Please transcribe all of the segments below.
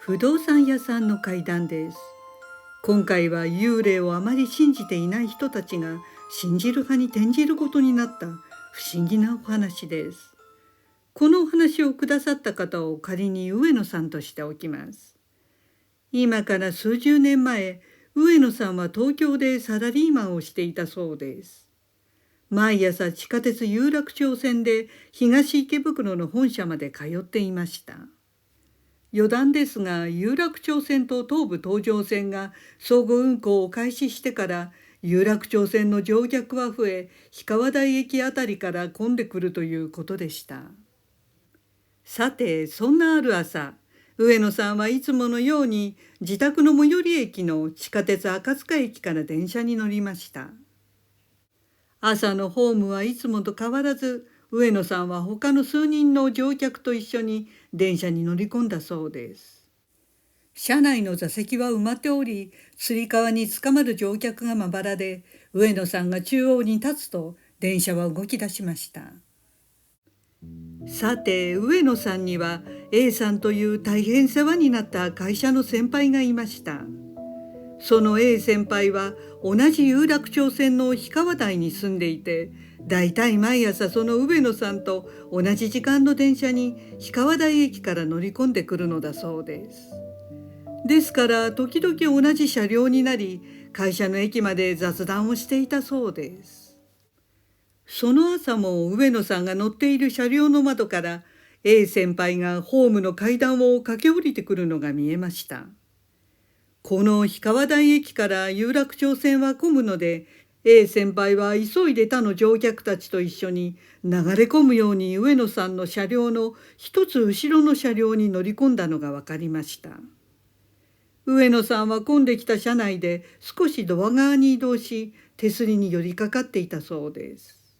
不動産屋さんの怪談です。今回は幽霊をあまり信じていない人たちが信じる派に転じることになった不思議なお話です。このお話をくださった方を仮に上野さんとしておきます。今から数十年前、上野さんは東京でサラリーマンをしていたそうです。毎朝地下鉄有楽町線で東池袋の本社まで通っていました。余談ですが、有楽町線と東武東上線が相互運行を開始してから有楽町線の乗客は増え、氷川台駅あたりから混んでくるということでした。さて、そんなある朝、上野さんはいつものように自宅の最寄り駅の地下鉄赤塚駅から電車に乗りました。朝のホームはいつもと変わらず、上野さんは他の数人の乗客と一緒に電車に乗り込んだそうです。車内の座席は埋まっており、つり革につかまる乗客がまばらで、上野さんが中央に立つと電車は動き出しました。さて、上野さんには A さんという大変世話になった会社の先輩がいました。その A 先輩は同じ有楽町線の氷川台に住んでいて、だいたい毎朝その上野さんと同じ時間の電車に氷川台駅から乗り込んでくるのだそうです。ですから時々同じ車両になり、会社の駅まで雑談をしていたそうです。その朝も上野さんが乗っている車両の窓から A 先輩がホームの階段を駆け下りてくるのが見えました。この氷川台駅から有楽町線は混むので、A 先輩は急いで他の乗客たちと一緒に流れ込むように上野さんの車両の一つ後ろの車両に乗り込んだのが分かりました。上野さんは混んできた車内で少しドア側に移動し、手すりに寄りかかっていたそうです。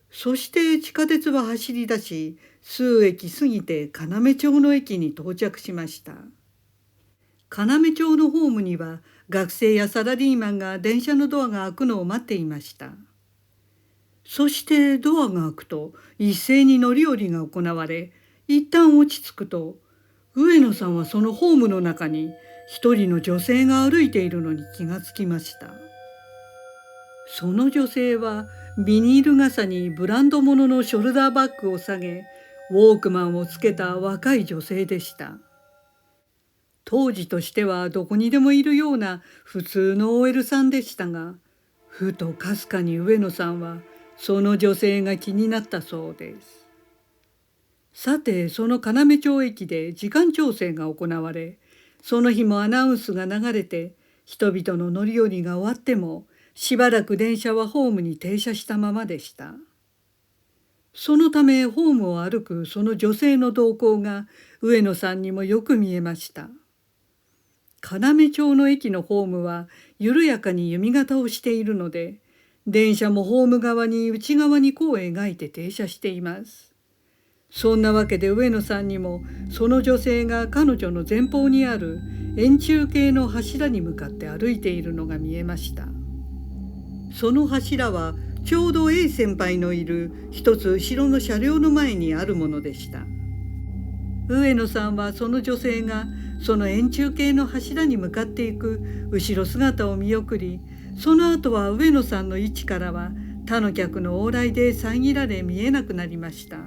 そして地下鉄は走り出し、数駅過ぎて要町の駅に到着しました。要町のホームには学生やサラリーマンが電車のドアが開くのを待っていました。そしてドアが開くと一斉に乗り降りが行われ、一旦落ち着くと、上野さんはそのホームの中に一人の女性が歩いているのに気がつきました。その女性はビニール傘にブランド物のショルダーバッグを下げ、ウォークマンをつけた若い女性でした。当時としてはどこにでもいるような普通の OL さんでしたが、ふとかすかに上野さんはその女性が気になったそうです。さて、その要町駅で時間調整が行われ、その日もアナウンスが流れて、人々の乗り降りが終わってもしばらく電車はホームに停車したままでした。そのためホームを歩くその女性の動向が上野さんにもよく見えました。要町の駅のホームは緩やかに弓形をしているので、電車もホーム側に内側に弧を描いて停車しています。そんなわけで上野さんにもその女性が彼女の前方にある円柱形の柱に向かって歩いているのが見えました。その柱はちょうど A 先輩のいる一つ後ろの車両の前にあるものでした。上野さんはその女性がその円柱形の柱に向かっていく後ろ姿を見送り、その後は上野さんの位置からは他の客の往来で遮られ見えなくなりました。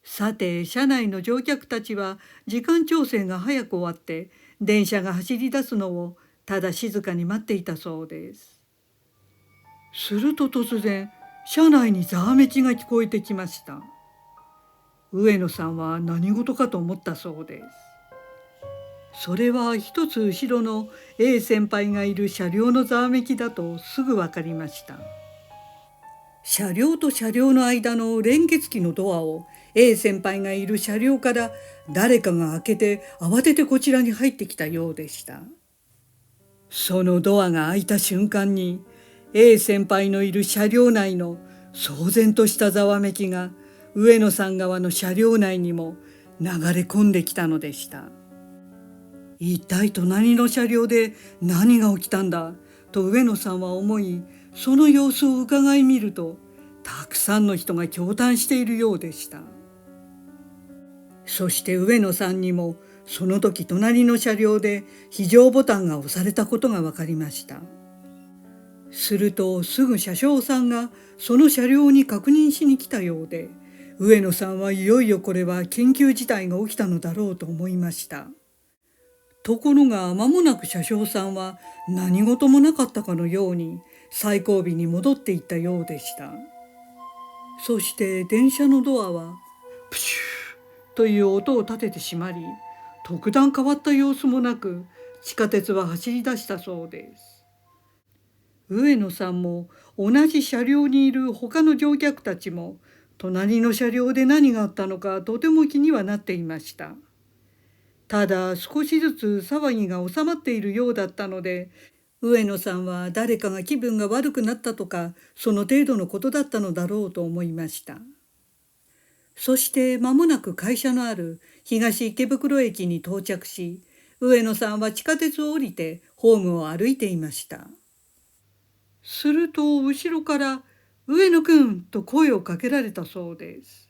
さて、車内の乗客たちは時間調整が早く終わって電車が走り出すのをただ静かに待っていたそうです。すると突然、車内にざわめきが聞こえてきました。上野さんは何事かと思ったそうです。それは一つ後ろの A 先輩がいる車両のざわめきだとすぐ分かりました。車両と車両の間の連結機のドアを A 先輩がいる車両から誰かが開けて慌ててこちらに入ってきたようでした。そのドアが開いた瞬間に A 先輩のいる車両内の騒然としたざわめきが上野さん側の車両内にも流れ込んできたのでした。一体隣の車両で何が起きたんだと上野さんは思い、その様子を伺い見るとたくさんの人が驚嘆しているようでした。そして上野さんにもその時隣の車両で非常ボタンが押されたことが分かりました。するとすぐ車掌さんがその車両に確認しに来たようで、上野さんはいよいよこれは緊急事態が起きたのだろうと思いました。ところが間もなく車掌さんは何事もなかったかのように最後尾に戻っていったようでした。そして電車のドアはプシューという音を立ててしまり、特段変わった様子もなく地下鉄は走り出したそうです。上野さんも同じ車両にいる他の乗客たちも隣の車両で何があったのかとても気にはなっていました。ただ少しずつ騒ぎが収まっているようだったので、上野さんは誰かが気分が悪くなったとかその程度のことだったのだろうと思いました。そして間もなく会社のある東池袋駅に到着し、上野さんは地下鉄を降りてホームを歩いていました。すると後ろから上野くんと声をかけられたそうです。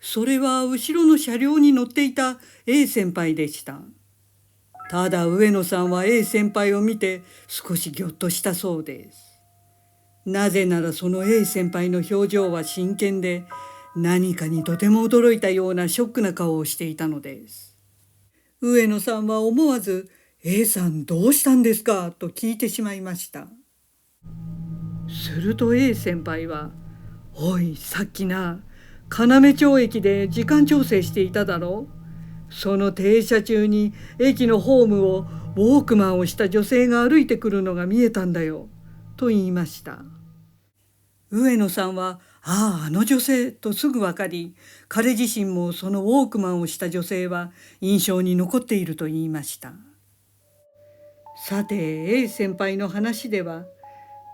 それは後ろの車両に乗っていた A 先輩でした。ただ上野さんは A 先輩を見て少しぎょっとしたそうです。なぜならその A 先輩の表情は真剣で、何かにとても驚いたようなショックな顔をしていたのです。上野さんは思わず「A さんどうしたんですか?」と聞いてしまいました。すると A 先輩は「おい、さっきな、要町駅で時間調整していただろう。その停車中に駅のホームをウォークマンをした女性が歩いてくるのが見えたんだよ」と言いました。上野さんは「ああ、あの女性」とすぐ分かり、彼自身もそのウォークマンをした女性は印象に残っていると言いました。さて A 先輩の話では、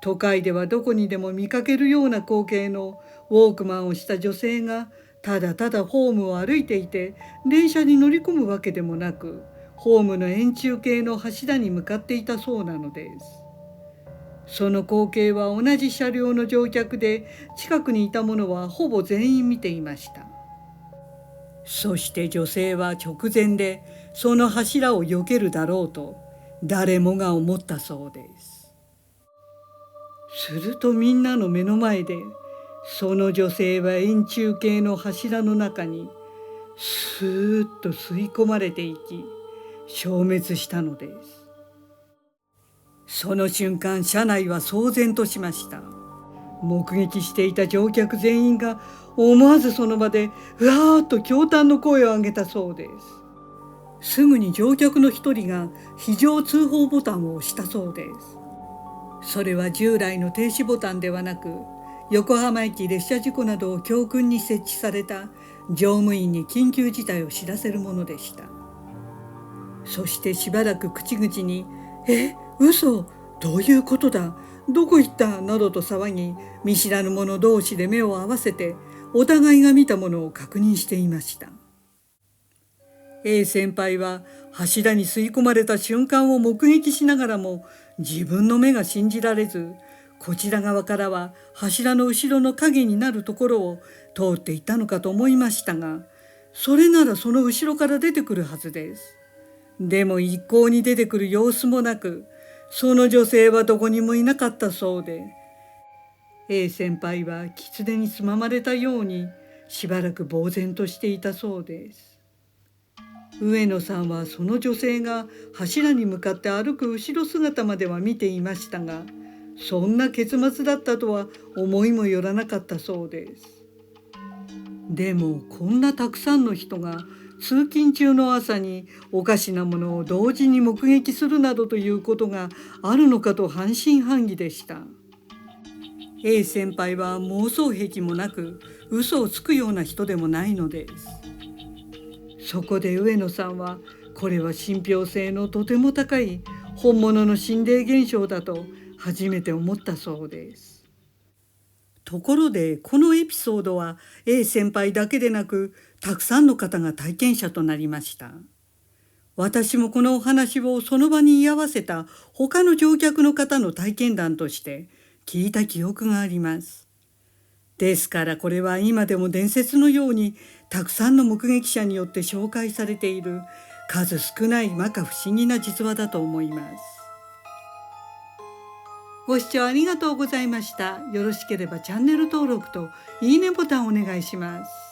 都会ではどこにでも見かけるような光景のウォークマンをした女性がただただホームを歩いていて、電車に乗り込むわけでもなく、ホームの円柱形の柱に向かっていたそうなのです。その光景は同じ車両の乗客で、近くにいた者はほぼ全員見ていました。そして女性は直前でその柱を避けるだろうと誰もが思ったそうです。するとみんなの目の前でその女性は円柱形の柱の中にスーッと吸い込まれていき消滅したのです。その瞬間車内は騒然としました。目撃していた乗客全員が思わずその場でうわーっと驚嘆の声を上げたそうです。すぐに乗客の一人が非常通報ボタンを押したそうです。それは従来の停止ボタンではなく、横浜駅列車事故などを教訓に設置された乗務員に緊急事態を知らせるものでした。そしてしばらく口々に嘘、どういうことだ、どこ行った、などと騒ぎ、見知らぬ者同士で目を合わせてお互いが見たものを確認していました。A 先輩は柱に吸い込まれた瞬間を目撃しながらも自分の目が信じられず、こちら側からは柱の後ろの影になるところを通っていたのかと思いましたが、それならその後ろから出てくるはずです。でも一向に出てくる様子もなく、その女性はどこにもいなかったそうで、A 先輩は狐につままれたようにしばらく呆然としていたそうです。上野さんはその女性が柱に向かって歩く後ろ姿までは見ていましたが、そんな結末だったとは思いもよらなかったそうです。でもこんなたくさんの人が通勤中の朝におかしなものを同時に目撃するなどということがあるのかと半信半疑でした。A 先輩は妄想癖もなく嘘をつくような人でもないのです。そこで上野さんはこれは信憑性のとても高い本物の心霊現象だと初めて思ったそうです。ところでこのエピソードは A 先輩だけでなくたくさんの方が体験者となりました。私もこのお話をその場に居合わせた他の乗客の方の体験談として聞いた記憶があります。ですからこれは今でも伝説のようにたくさんの目撃者によって紹介されている数少ない摩訶不思議な実話だと思います。ご視聴ありがとうございました。よろしければチャンネル登録といいねボタンをお願いします。